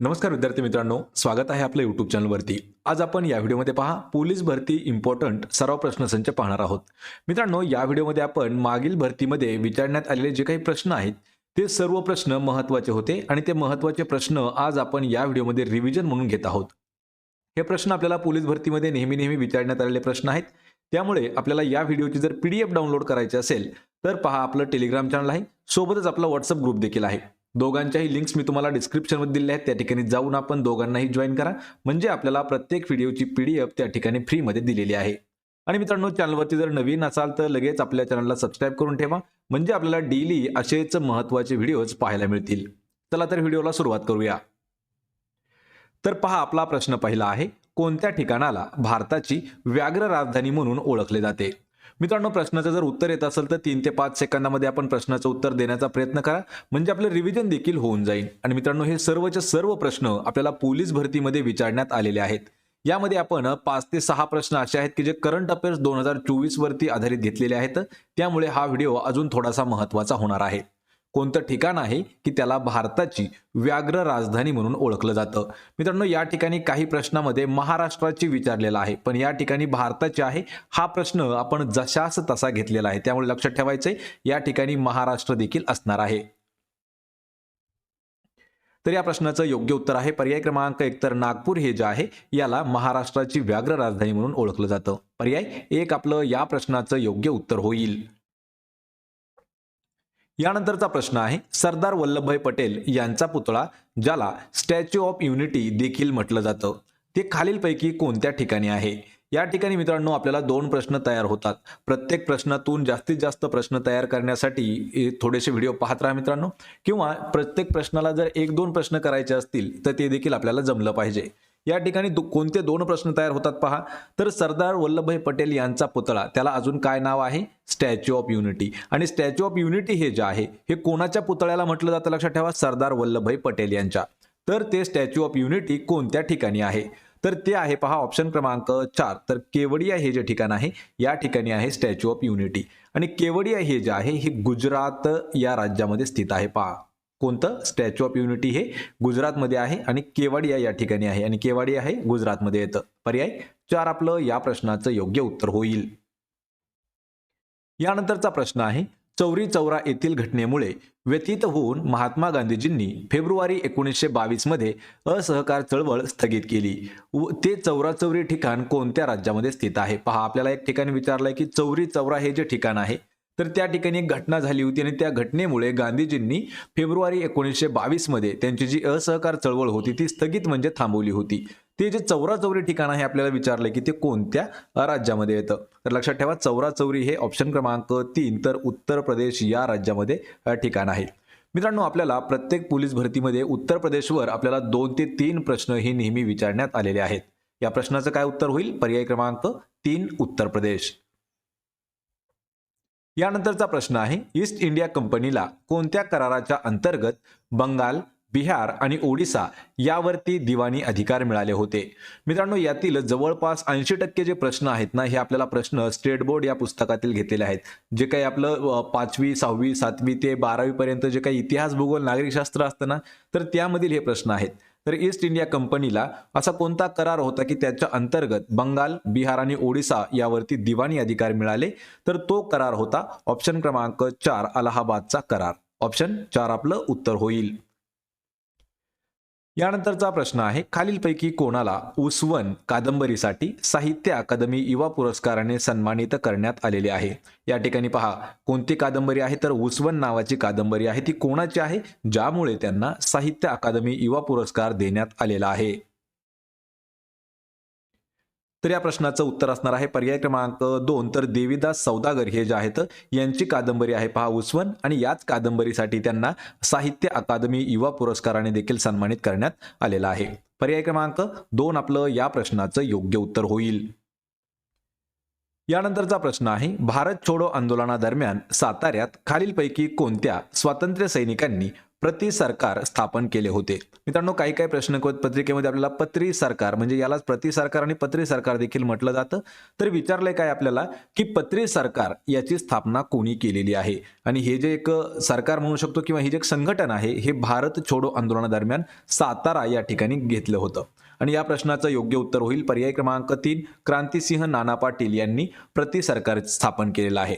नमस्कार विद्यार्थी मित्रांनो, स्वागत आहे आपल्या YouTube चॅनलवरती। आज आपण या व्हिडिओमध्ये पहा पोलीस भरती इम्पॉर्टंट सराव प्रश्नसंच पाहणार आहोत। मित्रांनो, या व्हिडिओमध्ये आपण मागील भरतीमध्ये विचारण्यात आलेले जे काही प्रश्न आहेत ते सर्व प्रश्न महत्त्वाचे होते आणि ते महत्त्वाचे प्रश्न आज आपण या व्हिडिओमध्ये रिव्हिजन म्हणून घेत आहोत। हे प्रश्न आपल्याला पोलीस भरतीमध्ये नेहमी विचारण्यात आलेले प्रश्न आहेत। त्यामुळे आपल्याला या व्हिडिओची जर PDF डाउनलोड करायची असेल तर पहा आपलं टेलिग्राम चॅनल आहे, सोबतच आपला WhatsApp ग्रुप देखील आहे। दोघांच्याही लिंक्स मी तुम्हाला डिस्क्रिप्शनमध्ये दिलेल्या आहेत, त्या ठिकाणी जाऊन आपण दोघांनाही जॉइन करा, म्हणजे आपल्याला प्रत्येक व्हिडिओची PDF त्या ठिकाणी फ्रीमध्ये दिलेली आहे। आणि मित्रांनो, चॅनलवरती जर नवीन असाल तर लगेच आपल्या चॅनलला सबस्क्राइब करून ठेवा, म्हणजे आपल्याला डेली असेच महत्त्वाचे व्हिडिओज पाहायला मिळतील। चला तर व्हिडिओला सुरुवात करूया। तर पहा आपला प्रश्न पहिला आहे, कोणत्या ठिकाणाला भारताची व्याघ्र राजधानी म्हणून ओळखले जाते? मित्रांनो, प्रश्नाचं जर उत्तर येत असेल तर 3 ते 5 सेकंदामध्ये आपण प्रश्नाचं उत्तर देण्याचा प्रयत्न करा, म्हणजे आपलं रिव्हिजन देखील होऊन जाईल। आणि मित्रांनो, हे सर्वचे सर्व प्रश्न आपल्याला पोलीस भरतीमध्ये विचारण्यात आलेले आहेत। यामध्ये आपण 5 ते 6 प्रश्न असे आहेत की जे करंट अफेअर्स 2024 वरती आधारित घेतलेले आहेत, त्यामुळे हा व्हिडिओ अजून थोडासा महत्त्वाचा होणार आहे। कोणतं ठिकाण आहे की त्याला भारताची व्याघ्र राजधानी म्हणून ओळखलं जातं? मित्रांनो, या ठिकाणी काही प्रश्नामध्ये महाराष्ट्राची विचारलेला आहे, पण या ठिकाणी भारताचे आहे। हा प्रश्न आपण जशास तसा घेतलेला आहे, त्यामुळे लक्षात ठेवायचंय या ठिकाणी महाराष्ट्र देखील असणार आहे। तर या प्रश्नाचं योग्य उत्तर आहे पर्याय क्रमांक 1, तर नागपूर हे जे आहे याला महाराष्ट्राची व्याघ्र राजधानी म्हणून ओळखलं जातं। पर्याय 1 आपलं या प्रश्नाचं योग्य उत्तर होईल। यानंतरचा प्रश्न आहे, सरदार वल्लभभाई पटेल यांचा पुतळा ज्याला स्टॅच्यू ऑफ युनिटी देखील म्हटलं जातं, ते खालीलपैकी कोणत्या ठिकाणी आहे? या ठिकाणी मित्रांनो आपल्याला 2 प्रश्न तयार होतात। प्रत्येक प्रश्नातून जास्तीत जास्त प्रश्न तयार करण्यासाठी थोडेसे व्हिडिओ पाहत राहा मित्रांनो, किंवा प्रत्येक प्रश्नाला जर 1-2 प्रश्न करायचे असतील तर ते देखील आपल्याला जमलं पाहिजे। या ठिकाणी कोणते 2 प्रश्न तयार होतात पहा, तर सरदार वल्लभभाई पटेल यांचा पुतळा त्याला अजून काय नाव आहे? Statue of unity. आणि स्टॅच्यू ऑफ युनिटी हे जे आहे हे कोणाच्या पुतळ्याला म्हटलं जातं? लक्षात ठेवा, सरदार वल्लभभाई पटेल यांच्या। तर ते स्टॅच्यू ऑफ युनिटी कोणत्या ठिकाणी आहे? तर ते आहे पहा ऑप्शन क्रमांक 4, तर केवडिया हे जे ठिकाण आहे या ठिकाणी आहे स्टॅच्यू ऑफ युनिटी। आणि केवडिया हे जे आहे हे गुजरात या राज्यामध्ये स्थित आहे। पहा कोणतं? स्टॅच्यू ऑफ युनिटी हे गुजरातमध्ये आहे आणि केवडिया या ठिकाणी आहे, आणि केवडिया हे गुजरातमध्ये येतं। पर्याय 4 आपलं या प्रश्नाचं योग्य उत्तर होईल। यानंतरचा प्रश्न आहे, चौरी चौरा येथील घटनेमुळे व्यथित होऊन महात्मा गांधीजींनी फेब्रुवारी 1922 मध्ये असहकार चळवळ स्थगित केली, ते चौराचौरी ठिकाण कोणत्या राज्यामध्ये स्थित आहे? पहा आपल्याला एक ठिकाण विचारलंय की चौरी चौरा हे जे ठिकाण आहे तर त्या ठिकाणी एक घटना झाली होती आणि त्या घटनेमुळे गांधीजींनी फेब्रुवारी 1922 मध्ये त्यांची जी असहकार चळवळ होती ती स्थगित म्हणजे थांबवली होती। ते जे चौराचौरी ठिकाण आहे आपल्याला विचारलंय की ते कोणत्या राज्यामध्ये येतं? तर लक्षात ठेवा, चौराचौरी हे ऑप्शन क्रमांक 3, तर उत्तर प्रदेश या राज्यामध्ये ठिकाण आहे। मित्रांनो, आपल्याला प्रत्येक पोलीस भरतीमध्ये उत्तर प्रदेशवर आपल्याला 2 ते 3 प्रश्न हे नेहमी विचारण्यात आलेले आहेत। या प्रश्नाचं काय उत्तर होईल? पर्याय क्रमांक 3 उत्तर प्रदेश। यानंतरचा प्रश्न आहे, ईस्ट इंडिया कंपनीला कोणत्या कराराच्या अंतर्गत बंगाल, बिहार आणि ओडिसा यावरती दिवाणी अधिकार मिळाले होते? मित्रांनो, यातील जवळपास 80% जे प्रश्न आहेत ना, हे आपल्याला प्रश्न स्टेट बोर्ड या पुस्तकातील घेतलेले आहेत। जे काही आपलं 5वी, 6वी, 7वी ते 12वी पर्यंत जे काही इतिहास, भूगोल, नागरिकशास्त्र असतं ना, तर त्यामधील हे प्रश्न आहेत। तर ईस्ट इंडिया कंपनीला असा कोणता करार होता की त्याच्या अंतर्गत बंगाल, बिहार आणि ओडिसा यावरती दिवाणी अधिकार मिळाले? तर तो करार होता ऑप्शन क्रमांक 4 अलाहाबादचा करार। ऑप्शन 4 आपलं उत्तर होईल। यानंतरचा प्रश्न आहे, खालीलपैकी कोणाला उसवन कादंबरीसाठी साहित्य अकादमी युवा पुरस्काराने सन्मानित करण्यात आलेले आहे? या ठिकाणी पहा कोणती कादंबरी आहे, तर उसवन नावाची कादंबरी आहे। ती कोणाची आहे ज्यामुळे त्यांना साहित्य अकादमी युवा पुरस्कार देण्यात आलेला आहे? तर या प्रश्नाचं उत्तर असणार आहे पर्याय क्रमांक 2, तर देवीदास सौदागर हे जे आहेत यांची कादंबरी आहे पहा उसवन, आणि याच कादंबरीसाठी त्यांना साहित्य अकादमी युवा पुरस्काराने देखील सन्मानित करण्यात आलेला आहे। पर्याय क्रमांक 2 आपलं या प्रश्नाचं योग्य उत्तर होईल। यानंतरचा प्रश्न आहे, भारत छोडो आंदोलनादरम्यान साताऱ्यात खालीलपैकी कोणत्या स्वातंत्र्य सैनिकांनी प्रति सरकार स्थापन केले होते? मित्रांनो, काही काही प्रश्न पत्रिकेमध्ये आपल्याला पत्री सरकार म्हणजे यालाच प्रति सरकार आणि पत्री सरकार देखील म्हटलं जातं. तर विचारलंय काय आपल्याला की पत्री सरकार याची स्थापना कोणी केलेली आहे? आणि हे जे एक सरकार म्हणू शकतो किंवा हे जे एक संघटन आहे हे भारत छोडो आंदोलनादरम्यान सातारा या ठिकाणी घेतलं होतं. आणि या प्रश्नाचं योग्य उत्तर होईल पर्याय क्रमांक 3, क्रांतिसिंह नाना पाटील यांनी प्रति सरकार स्थापन केलेलं आहे.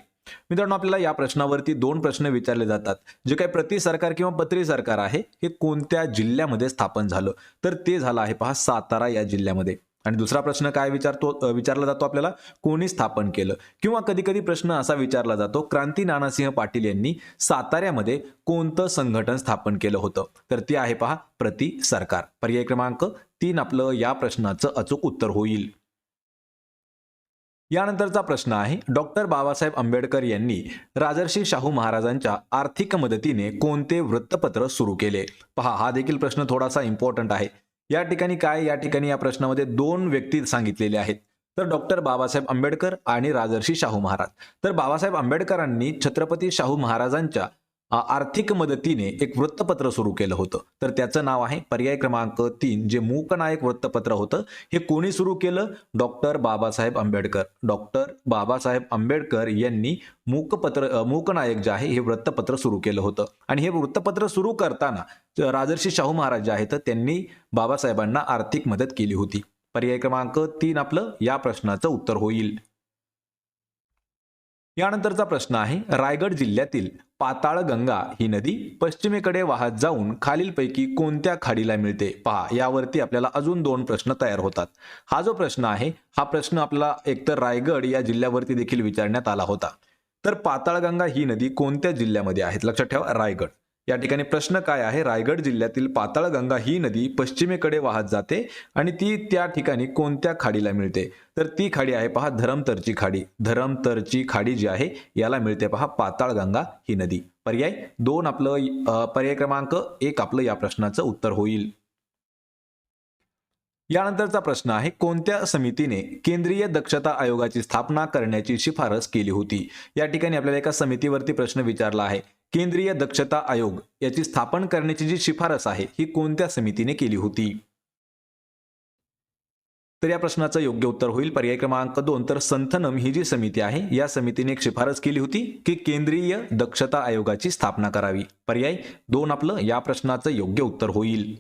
मित्रांनो, आपल्याला या प्रश्नावरती 2 प्रश्न विचारले जातात. जे काही प्रति सरकार किंवा पत्री सरकार आहे हे कोणत्या जिल्ह्यामध्ये स्थापन झालं? तर ते झालं आहे पहा सातारा या जिल्ह्यामध्ये. आणि दुसरा प्रश्न काय विचारला जातो आपल्याला, कोणी स्थापन केलं? किंवा कधी कधी प्रश्न असा विचारला जातो, क्रांती नानासिंह पाटील यांनी साताऱ्यामध्ये कोणतं संघटन स्थापन केलं होतं? तर ते आहे पहा प्रति सरकार. पर्याय क्रमांक 3 आपलं या प्रश्नाचं अचूक उत्तर होईल. यानंतरचा प्रश्न आहे, डॉक्टर बाबासाहेब आंबेडकर यांनी राजर्षी शाहू महाराजांच्या आर्थिक मदतीने कोणते वृत्तपत्र सुरू केले? पहा, हा देखील प्रश्न थोडासा इम्पॉर्टंट आहे. या ठिकाणी या प्रश्नामध्ये 2 व्यक्ती सांगितलेले आहेत. तर डॉक्टर बाबासाहेब आंबेडकर आणि राजर्षी शाहू महाराज. तर बाबासाहेब आंबेडकरांनी छत्रपती शाहू महाराजांच्या आर्थिक मदतीने एक वृत्तपत्र सुरू केलं होतं. तर त्याचं नाव आहे पर्याय क्रमांक 3, जे मूकनायक वृत्तपत्र होतं. हे कोणी सुरू केलं? डॉक्टर बाबासाहेब आंबेडकर. डॉक्टर बाबासाहेब आंबेडकर यांनी मूकनायक जे आहे हे वृत्तपत्र सुरू केलं होतं. आणि हे वृत्तपत्र सुरू करताना राजर्षी शाहू महाराज जे आहेत त्यांनी बाबासाहेबांना आर्थिक मदत केली होती. पर्याय क्रमांक 3 आपलं या प्रश्नाचं उत्तर होईल. यानंतरचा प्रश्न आहे, रायगड जिल्ह्यातील पाताळगंगा ही नदी पश्चिमेकडे वाहत जाऊन खालीलपैकी कोणत्या खाडीला मिळते? पहा, यावरती आपल्याला अजून 2 प्रश्न तयार होतात. हा जो प्रश्न आहे हा प्रश्न आपल्याला एकतर रायगड या जिल्ह्यावरती देखील विचारण्यात आला होता. तर पाताळगंगा ही नदी कोणत्या जिल्ह्यामध्ये आहे? लक्षात ठेवा, रायगड. या ठिकाणी प्रश्न काय आहे, रायगड जिल्ह्यातील पाताळगंगा ही नदी पश्चिमेकडे वाहत जाते आणि ती त्या ठिकाणी कोणत्या खाडीला मिळते? तर ती खाडी आहे पहा धरमतरची खाडी. धरमतरची खाडी जी आहे याला मिळते पहा पाताळगंगा ही नदी. पर्याय 2 आपलं पर्याय क्रमांक 1 आपलं या प्रश्नाचं उत्तर होईल. यानंतरचा प्रश्न आहे, कोणत्या समितीने केंद्रीय दक्षता आयोगाची स्थापना करण्याची शिफारस केली होती? या ठिकाणी आपल्याला एका समितीवरती प्रश्न विचारला आहे. केंद्रीय दक्षता आयोग याची स्थापन करण्याची जी शिफारस आहे ही कोणत्या समितीने केली होती? तर या प्रश्नाचं योग्य उत्तर होईल पर्याय क्रमांक 2. तर संथनम ही जी समिती आहे या समितीने एक शिफारस केली होती की केंद्रीय दक्षता आयोगाची स्थापना करावी. पर्याय 2 आपलं या प्रश्नाचं योग्य उत्तर होईल.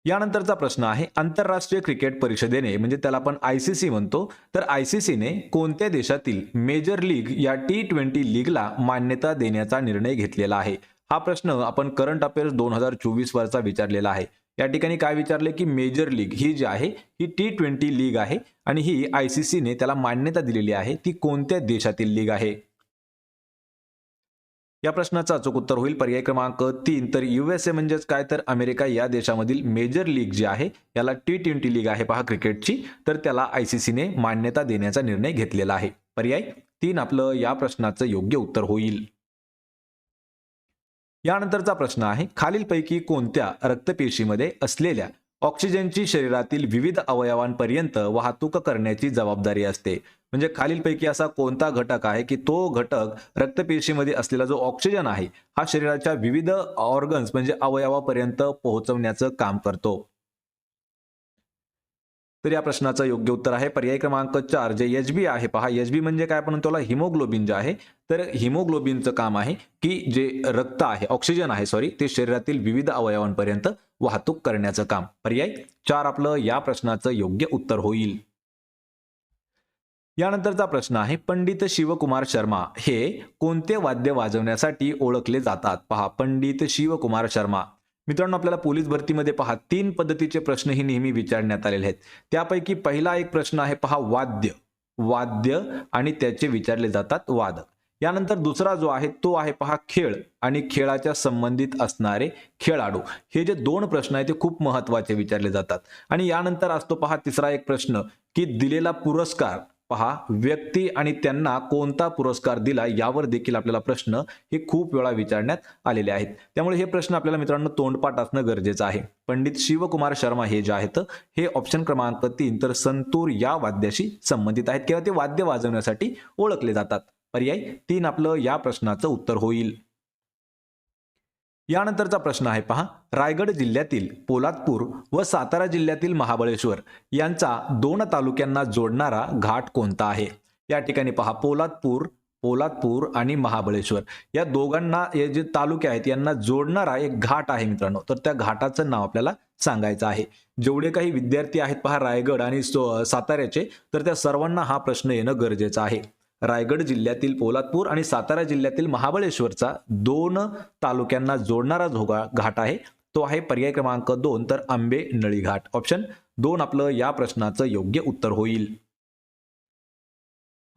यानंतरचा प्रश्न आहे, आंतरराष्ट्रीय क्रिकेट परिषदेने म्हणजे त्याला आपण ICC म्हणतो, तर ICCने कोणत्या देशातील मेजर लीग या T20 लीगला मान्यता देण्याचा निर्णय घेतलेला आहे? हा प्रश्न आपण करंट अफेअर्स 2024 वरचा विचारलेला आहे. या ठिकाणी काय विचारले की मेजर लीग ही जी आहे ही T20 लीग आहे आणि ही ICCने त्याला मान्यता दिलेली आहे. ती कोणत्या देशातील लीग आहे? या प्रश्नाचं अचूक उत्तर होईल पर्याय क्रमांक 3. तर USA म्हणजेच काय, तर अमेरिका या देशामधील मेजर लीग जी आहे याला T20 लीग आहे पहा क्रिकेटची, तर त्याला ICCने मान्यता देण्याचा निर्णय घेतलेला आहे. पर्याय 3 आपलं या प्रश्नाचं योग्य उत्तर होईल. यानंतरचा प्रश्न आहे, खालीलपैकी कोणत्या रक्तपेशीमध्ये असलेल्या ऑक्सिजनची शरीरातील विविध अवयवांपर्यंत वाहतूक करण्याची जबाबदारी असते? म्हणजे खालीलपैकी असा कोणता घटक आहे की तो घटक रक्तपेशीमध्ये असलेला जो ऑक्सिजन आहे हा शरीराच्या विविध ऑर्गन्स म्हणजे अवयवापर्यंत पोहोचवण्याचं काम करतो? तर या प्रश्नाचं योग्य उत्तर आहे पर्याय क्रमांक 4, जे HB आहे पहा. HB म्हणजे काय, आपण त्याला हिमोग्लोबिन जे आहे, तर हिमोग्लोबिनचं काम आहे की जे रक्त आहे, ऑक्सिजन आहे सॉरी, ते शरीरातील विविध अवयवांपर्यंत वाहतूक करण्याचं काम. पर्याय 4 आपलं या प्रश्नाचं योग्य उत्तर होईल. यानंतरचा प्रश्न आहे, पंडित शिवकुमार शर्मा हे कोणते वाद्य वाजवण्यासाठी ओळखले जातात? पहा, पंडित शिवकुमार शर्मा. मित्रांनो, आपल्याला पोलीस भरतीमध्ये पहा 3 पद्धतीचे प्रश्न ही नेहमी विचारण्यात आलेले आहेत. त्यापैकी पहिला एक प्रश्न आहे पहा वाद्य आणि त्याचे विचारले जातात वादक. यानंतर दुसरा जो आहे तो आहे पहा खेळ आणि खेळाच्या संबंधित असणारे खेळाडू. हे जे 2 प्रश्न आहेत ते खूप महत्त्वाचे विचारले जातात. आणि यानंतर असतो पहा तिसरा एक प्रश्न की दिलेला पुरस्कार, पहा व्यक्ती आणि त्यांना कोणता पुरस्कार दिला यावर देखील आपल्याला प्रश्न हे खूप वेळा विचारण्यात आलेले आहेत. त्यामुळे हे प्रश्न आपल्याला मित्रांनो तोंडपाठ असणं गरजेचं आहे. पंडित शिवकुमार शर्मा हे जे आहेत हे ऑप्शन क्रमांक 3 तर संतूर या वाद्याशी संबंधित आहेत किंवा ते वाद्य वाजवण्यासाठी ओळखले जातात. पर्याय 3 आपलं या प्रश्नाचं उत्तर होईल. यानंतरचा प्रश्न आहे पहा, रायगड जिल्ह्यातील पोलादपूर व सातारा जिल्ह्यातील महाबळेश्वर यांचा 2 तालुक्यांना जोडणारा घाट कोणता आहे? या ठिकाणी पहा, पोलादपूर पोलादपूर आणि महाबळेश्वर या दोघांना, हे जे तालुके आहेत यांना जोडणारा एक घाट आहे मित्रांनो. तर त्या घाटाचं नाव आपल्याला सांगायचं आहे. जेवढे काही विद्यार्थी आहेत पहा रायगड आणि साताऱ्याचे, तर त्या सर्वांना हा प्रश्न येणं गरजेचं आहे. रायगड जिल्ह्यातील पोलादपूर आणि सातारा जिल्ह्यातील महाबळेश्वरचा 2 तालुक्यांना जोडणारा जो घाट आहे तो आहे पर्याय क्रमांक 2, तर आंबे नळी घाट. ऑप्शन 2 आपलं या प्रश्नाचं योग्य उत्तर होईल.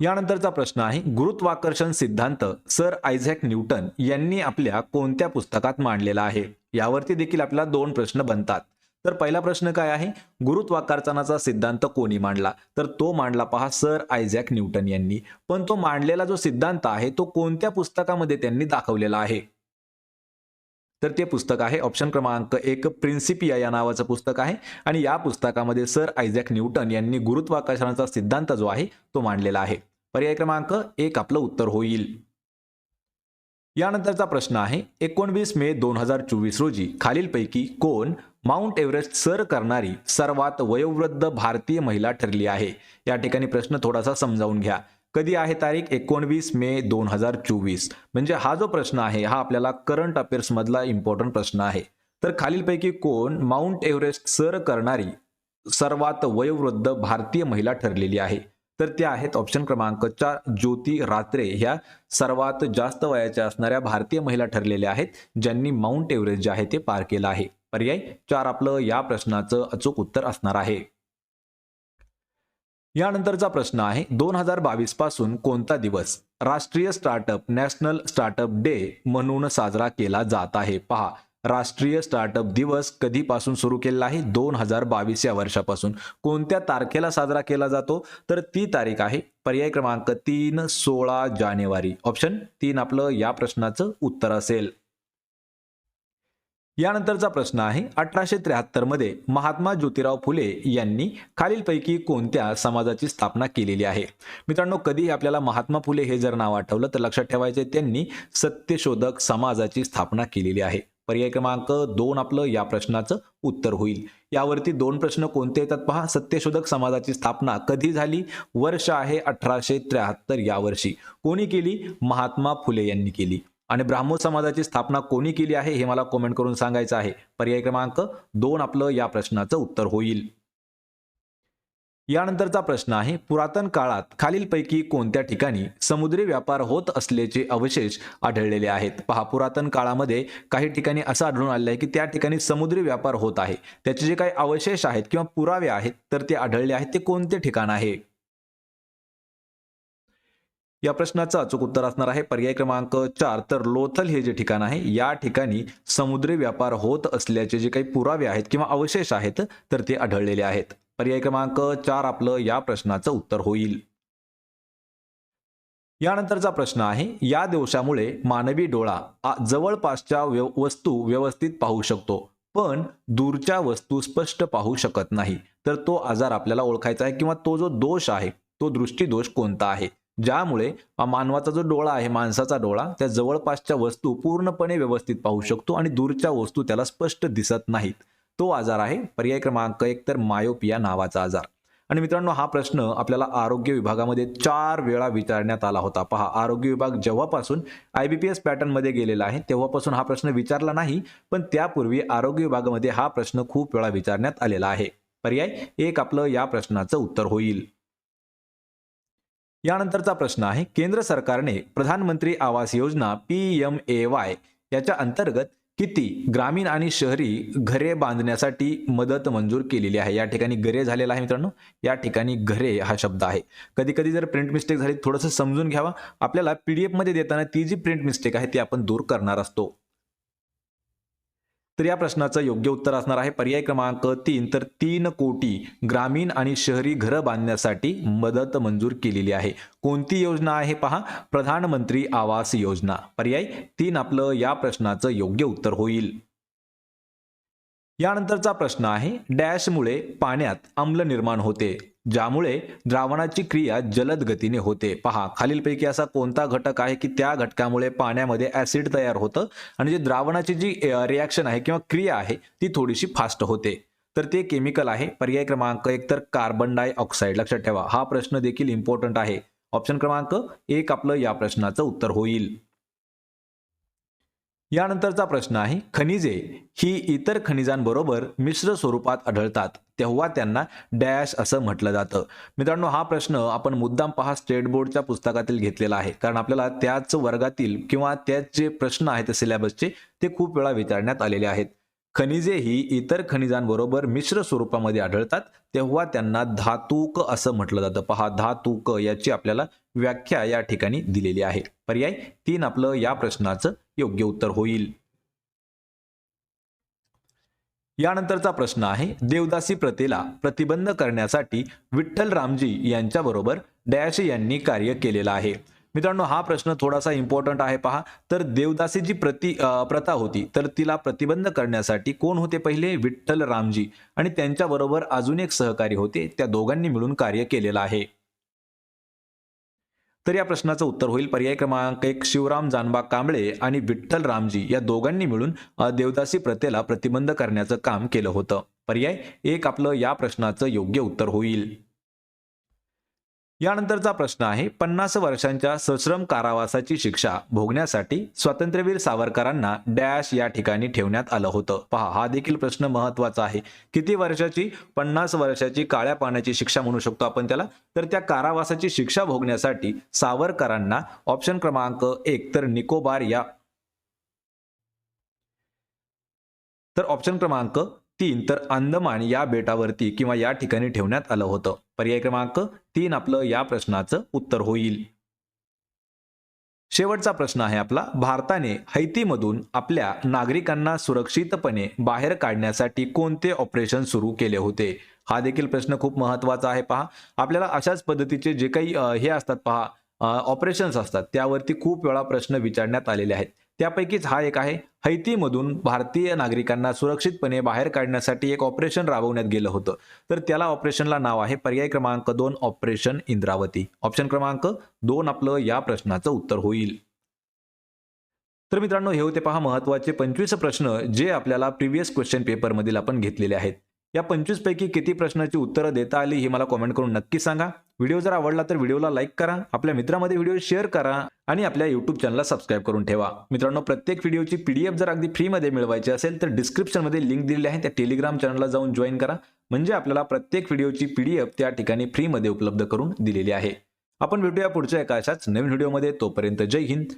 यानंतरचा प्रश्न आहे, गुरुत्वाकर्षण सिद्धांत सर आयझॅक न्यूटन यांनी आपल्या कोणत्या पुस्तकात मांडलेला आहे? यावरती देखील आपल्याला 2 प्रश्न बनतात. तर पहिला प्रश्न काय आहे, गुरुत्वाकर्षणाचा सिद्धांत कोणी मांडला? तर तो मांडला पहा सर आयझॅक न्यूटन यांनी. पण तो मांडलेला जो सिद्धांत आहे तो कोणत्या पुस्तकामध्ये त्यांनी दाखवलेला आहे? तर ते पुस्तक आहे ऑप्शन क्रमांक 1 प्रिन्सिपिया या नावाचं पुस्तक आहे. आणि या पुस्तकामध्ये सर आयझॅक न्यूटन यांनी गुरुत्वाकर्षणाचा सिद्धांत जो आहे तो मांडलेला आहे. पर्याय क्रमांक 1 आपलं उत्तर होईल. यानंतरचा प्रश्न आहे, 19 मे 2024 रोजी खालीलपैकी कोण माउंट एव्हरेस्ट सर करणारी सर्वात वयोवृद्ध भारतीय महिला ठरली आहे? या ठिकाणी प्रश्न थोडासा समजावून घ्या. कधी आहे तारीख? 19 मे 2024. म्हणजे हा जो प्रश्न आहे हा आपल्याला करंट अफेअर्स मधला इम्पॉर्टंट प्रश्न आहे. तर खालीलपैकी कोण माउंट एव्हरेस्ट सर करणारी सर्वात वयोवृद्ध भारतीय महिला ठरलेली आहे? तर त्या आहेत ऑप्शन क्रमांक 4 ज्योती रात्रे. ह्या सर्वात जास्त वयाच्या असणाऱ्या भारतीय महिला ठरलेल्या आहेत ज्यांनी माउंट एव्हरेस्ट जे आहे ते पार केलं आहे. पर्याय 4 आपलं या प्रश्नाचं अचूक उत्तर असणार आहे. यानंतरचा प्रश्न आहे, 2022 पासून कोणता दिवस राष्ट्रीय स्टार्टअप नॅशनल स्टार्टअप डे म्हणून साजरा केला जात आहे? पहा, राष्ट्रीय स्टार्टअप दिवस कधीपासून सुरू केलेला आहे? 2022 या वर्षापासून. कोणत्या तारखेला साजरा केला जातो? तर ती तारीख आहे पर्याय क्रमांक 3 16 जानेवारी. ऑप्शन 3 आपलं या प्रश्नाचं उत्तर असेल. यानंतरचा प्रश्न आहे, 1873 मध्ये महात्मा ज्योतिराव फुले यांनी खालीलपैकी कोणत्या समाजाची स्थापना केलेली आहे? मित्रांनो, कधी आपल्याला महात्मा फुले हे जर नाव आठवलं तर लक्षात ठेवायचे त्यांनी सत्यशोधक समाजाची स्थापना केलेली आहे. पर्याय क्रमांक 2 आपलं या प्रश्नाचं उत्तर होईल. यावरती 2 प्रश्न कोणते येतात पहा. सत्यशोधक समाजाची स्थापना कधी झाली? वर्ष आहे 1873 या वर्षी. कोणी केली? महात्मा फुले यांनी केली. आणि ब्राह्मो समाजाची स्थापना कोणी केली आहे हे मला कमेंट करून सांगायचं आहे. पर्याय क्रमांक 2 आपलं या प्रश्नाचं उत्तर होईल. यानंतरचा प्रश्न आहे, पुरातन काळात खालीलपैकी कोणत्या ठिकाणी समुद्री व्यापार होत असल्याचे अवशेष आढळलेले आहेत? पहा, पुरातन काळामध्ये काही ठिकाणी असं आढळून आलेलं आहे की त्या ठिकाणी समुद्री व्यापार होत आहे. त्याचे जे काही अवशेष आहेत किंवा पुरावे आहेत तर ते आढळले आहेत. ते कोणते ठिकाण आहे? या प्रश्नाचं अचूक उत्तर असणार आहे पर्याय क्रमांक 4, तर लोथल हे जे ठिकाण आहे या ठिकाणी समुद्री व्यापार होत असल्याचे जे काही पुरावे आहेत किंवा अवशेष आहेत तर ते आढळलेले आहेत. पर्याय क्रमांक 4 आपलं या प्रश्नाचं उत्तर होईल. यानंतरचा प्रश्न आहे, या दोषामुळे मानवी डोळा जवळपासच्या वस्तू व्यवस्थित पाहू शकतो पण दूरच्या वस्तू स्पष्ट पाहू शकत नाही. तर तो आजार आपल्याला ओळखायचा आहे किंवा तो जो दोष आहे तो दृष्टीदोष कोणता आहे? ज्यामुळे मानवाचा जो डोळा आहे, माणसाचा डोळा, त्या जवळपासच्या वस्तू पूर्णपणे व्यवस्थित पाहू शकतो आणि दूरच्या वस्तू त्याला स्पष्ट दिसत नाहीत. तो आजार आहे पर्याय क्रमांक 1, तर मायोपिया नावाचा आजार. आणि मित्रांनो, हा प्रश्न आपल्याला आरोग्य विभागामध्ये 4 वेळा विचारण्यात आला होता. पहा, आरोग्य विभाग जेव्हापासून IBPS पॅटर्न मध्ये गेलेला आहे तेव्हापासून हा प्रश्न विचारला नाही, पण त्यापूर्वी आरोग्य विभागामध्ये हा प्रश्न खूप वेळा विचारण्यात आलेला आहे. पर्याय 1 आपलं या प्रश्नाचं उत्तर होईल. यानंतरचा प्रश्न आहे, केंद्र सरकारने प्रधानमंत्री आवास योजना PMAY याच्या अंतर्गत किती ग्रामीण आणि शहरी घरे बांधण्यासाठी मदत मंजूर केलेली आहे? या ठिकाणी घरे झालेला आहे मित्रांनो. या ठिकाणी घरे हा शब्द आहे. कधी कधी जर प्रिंट मिस्टेक झाली थोडंसं समजून घ्यावा. आपल्याला PDF मध्ये देताना ती जी प्रिंट मिस्टेक आहे ती आपण दूर करणार असतो. तर या प्रश्नाचं योग्य उत्तर असणार आहे पर्याय क्रमांक 3, तर 3 कोटी ग्रामीण आणि शहरी घरं बांधण्यासाठी मदत मंजूर केलेली आहे. कोणती योजना आहे पहा? प्रधानमंत्री आवास योजना. पर्याय 3 आपलं या प्रश्नाचं योग्य उत्तर होईल. यानंतरचा प्रश्न आहे डॅशमुळे पाण्यात आम्ल निर्माण होते, ज्यामुळे द्रावणाची क्रिया जलद गतीने होते. पहा, खालीलपैकी असा कोणता घटक आहे की त्या घटकामुळे पाण्यामध्ये ऍसिड तयार होतं आणि जे द्रावणाची जी रिॲक्शन आहे किंवा क्रिया आहे ती थोडीशी फास्ट होते. तर ते केमिकल आहे. पर्याय क्रमांक 1 तर कार्बन डायऑक्साईड. लक्षात ठेवा, हा प्रश्न देखील इम्पॉर्टंट आहे. ऑप्शन क्रमांक 1 आपलं या प्रश्नाचं उत्तर होईल. यानंतरचा प्रश्न आहे खनिजे ही इतर खनिजांबरोबर मिश्र स्वरूपात आढळतात, तेव्हा त्यांना डॅश असं म्हटलं जातं. मित्रांनो, हा प्रश्न आपण मुद्दाम पहा स्टेट बोर्डच्या पुस्तकातील घेतलेला आहे, कारण आपल्याला त्याच वर्गातील किंवा त्याच जे प्रश्न आहेत सिलेबसचे ते खूप वेळा विचारण्यात आलेले आहेत. खनिजे ही इतर खनिजांबरोबर मिश्र स्वरूपामध्ये आढळतात, तेव्हा त्यांना धातूक असं म्हटलं जातं. पहा, धातूक याची आपल्याला व्याख्या या ठिकाणी दिलेली आहे. पर्याय 3 आपलं या प्रश्नाचं योग्य उत्तर होईल. यानंतरचा प्रश्न आहे देवदासी प्रथेला प्रतिबंध करण्यासाठी विठ्ठल रामजी यांच्याबरोबर डॅश यांनी कार्य केलेलं आहे. मित्रांनो, हा प्रश्न थोडासा इम्पॉर्टंट आहे. पहा, तर देवदासी जी प्रथा होती तर तिला प्रतिबंध करण्यासाठी कोण होते? पहिले विठ्ठल रामजी आणि त्यांच्याबरोबर अजून एक सहकारी होते. त्या दोघांनी मिळून कार्य केलेलं आहे. तर या प्रश्नाचं उत्तर होईल पर्याय क्रमांक 1 शिवराम जानबा कांबळे आणि विठ्ठल रामजी या दोघांनी मिळून देवदासी प्रथेला प्रतिबंध करण्याचं काम केलं होतं. पर्याय 1 आपलं या प्रश्नाचं योग्य उत्तर होईल. यानंतरचा प्रश्न आहे 50 वर्षांच्या सश्रम कारावासाची शिक्षा भोगण्यासाठी स्वातंत्र्यवीर सावरकरांना डॅश या ठिकाणी ठेवण्यात आलं होतं. पहा, हा देखील प्रश्न महत्वाचा आहे. किती वर्षाची? 50 वर्षाची काळ्या पाण्याची शिक्षा म्हणू शकतो आपण त्याला. तर त्या कारावासाची शिक्षा भोगण्यासाठी सावरकरांना ऑप्शन क्रमांक 1 तर निकोबार या तर ऑप्शन क्रमांक 3 तर अंदमान या बेटावरती किंवा या ठिकाणी ठेवण्यात आलं होतं. पर्याय क्रमांक 3 आपलं या प्रश्नाचं उत्तर होईल. शेवटचा प्रश्न आहे आपला भारताने हैतीमधून आपल्या नागरिकांना सुरक्षितपणे बाहेर काढण्यासाठी कोणते ऑपरेशन सुरू केले होते? हा देखील प्रश्न खूप महत्वाचा आहे. पहा, आपल्याला अशाच पद्धतीचे जे काही हे असतात पहा ऑपरेशन्स असतात त्यावरती खूप वेळा प्रश्न विचारण्यात आलेले आहेत. त्यापैकीच हा एक आहे. हैतीमधून भारतीय नागरिकांना सुरक्षितपणे बाहेर काढण्यासाठी एक ऑपरेशन राबवण्यात गेलं होतं. तर त्याला ऑपरेशनला नाव आहे पर्याय क्रमांक 2 ऑपरेशन इंद्रावती. ऑप्शन क्रमांक 2 आपलं या प्रश्नाचं उत्तर होईल. तर मित्रांनो, हे होते पहा महत्त्वाचे 25 प्रश्न जे आपल्याला प्रिव्हियस क्वेश्चन पेपर मधील आपण घेतलेले आहेत. या 25 पैकी किती प्रश्नाची उत्तरं देता आली हे मला कमेंट करून नक्की सांगा. व्हिडिओ जर आवडला तर व्हिडिओला लाईक करा, आपल्या मित्रांमध्ये व्हिडिओ शेअर करा आणि आपल्या YouTube चॅनलला सबस्क्राईब करून ठेवा. मित्रांनो, प्रत्येक व्हिडिओची PDF जर अगदी फ्रीमध्ये मिळवायची असेल तर डिस्क्रिप्शनमध्ये लिंक दिलेली आहे, त्या टेलिग्राम चॅनलला जाऊन जॉईन करा. म्हणजे आपल्याला प्रत्येक व्हिडिओची PDF त्या ठिकाणी फ्रीमध्ये उपलब्ध करून दिलेली आहे. आपण भेटूया पुढच्या एका अशाच नवीन व्हिडिओमध्ये. तोपर्यंत जय हिंद,